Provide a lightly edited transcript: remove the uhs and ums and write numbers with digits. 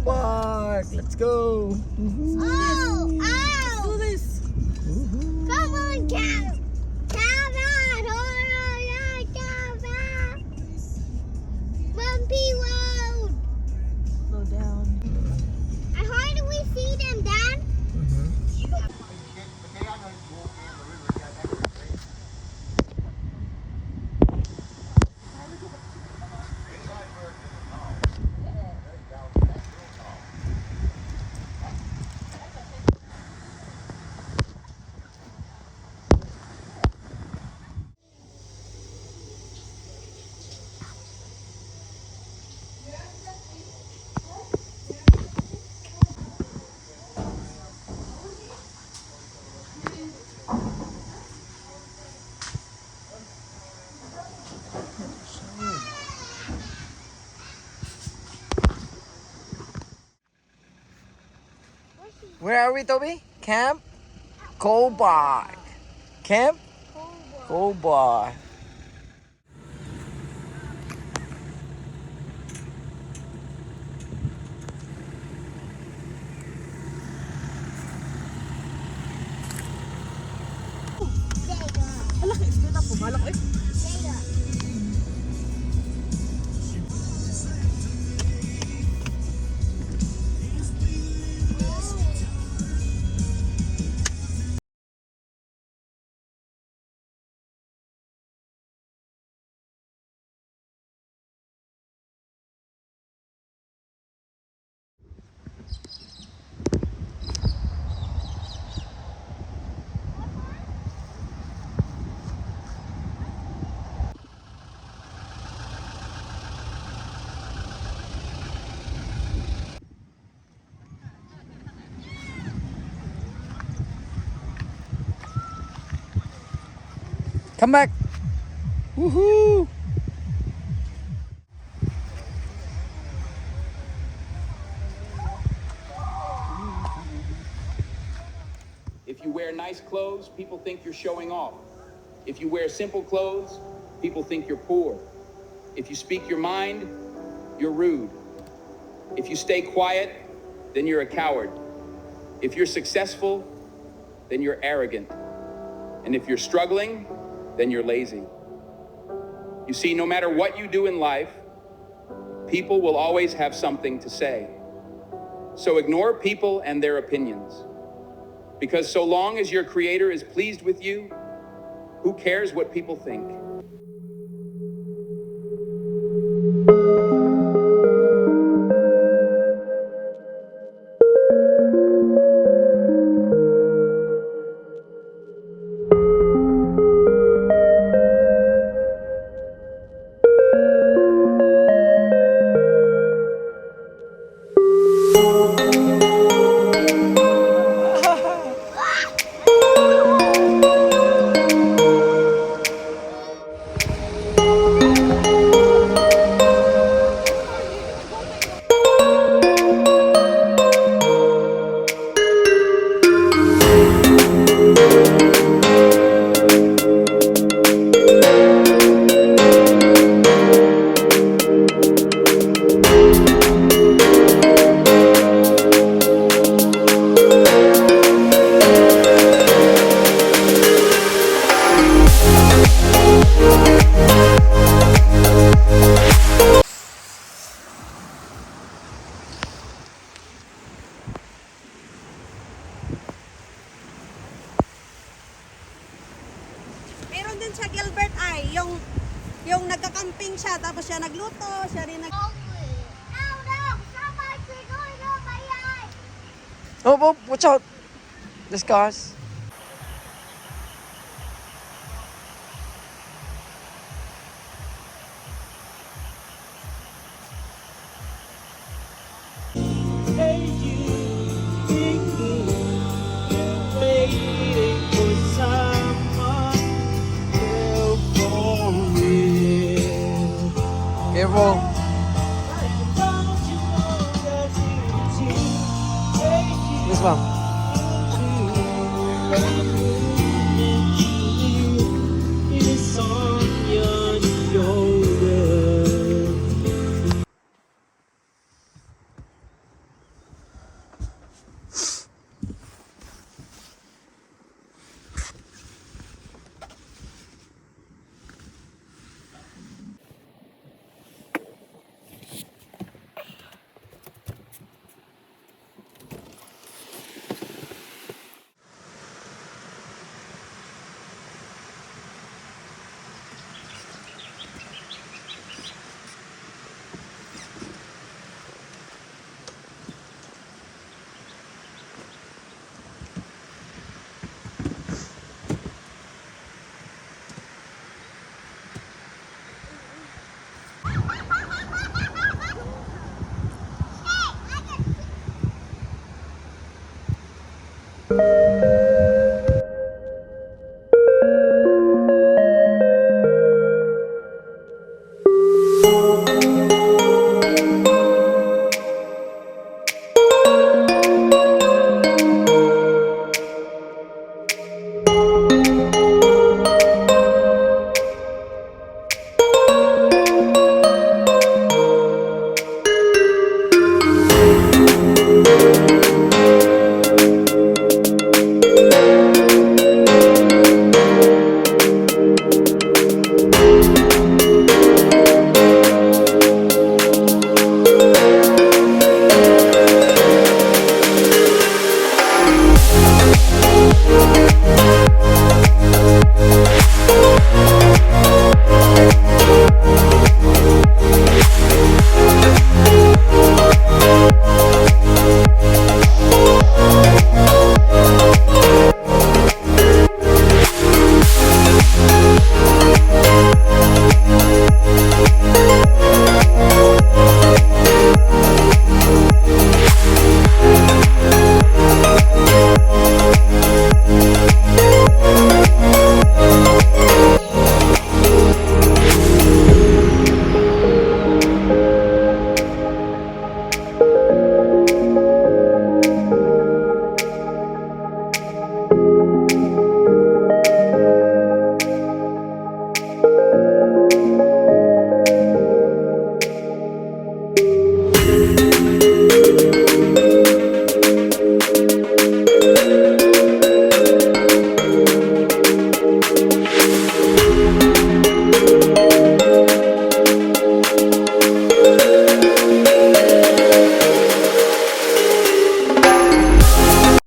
Cobark. Let's go. Oh, Do this. come on, Cam. Come on, come on. Bumpy road. Slow down. How do we see them, Dad? Where are we, Toby? Camp Cobark. Camp Cobark. Malaki, isda na po. Malaki. Come back. Woohoo. If you wear nice clothes, people think you're showing off. If you wear simple clothes, people think you're poor. If you speak your mind, you're rude. If you stay quiet, then you're a coward. If you're successful, then you're arrogant. And if you're struggling, then you're lazy. You see, no matter what you do in life, people will always have something to say. So ignore people and their opinions. Because so long as your Creator is pleased with you, who cares what people think? Meron din sa Gilbert ay yung nagka-camping siya tapos siya nagluto, siya rin No, somebody's going on my eye. Oh, watch out. There's cars. Careful. This one. Bye.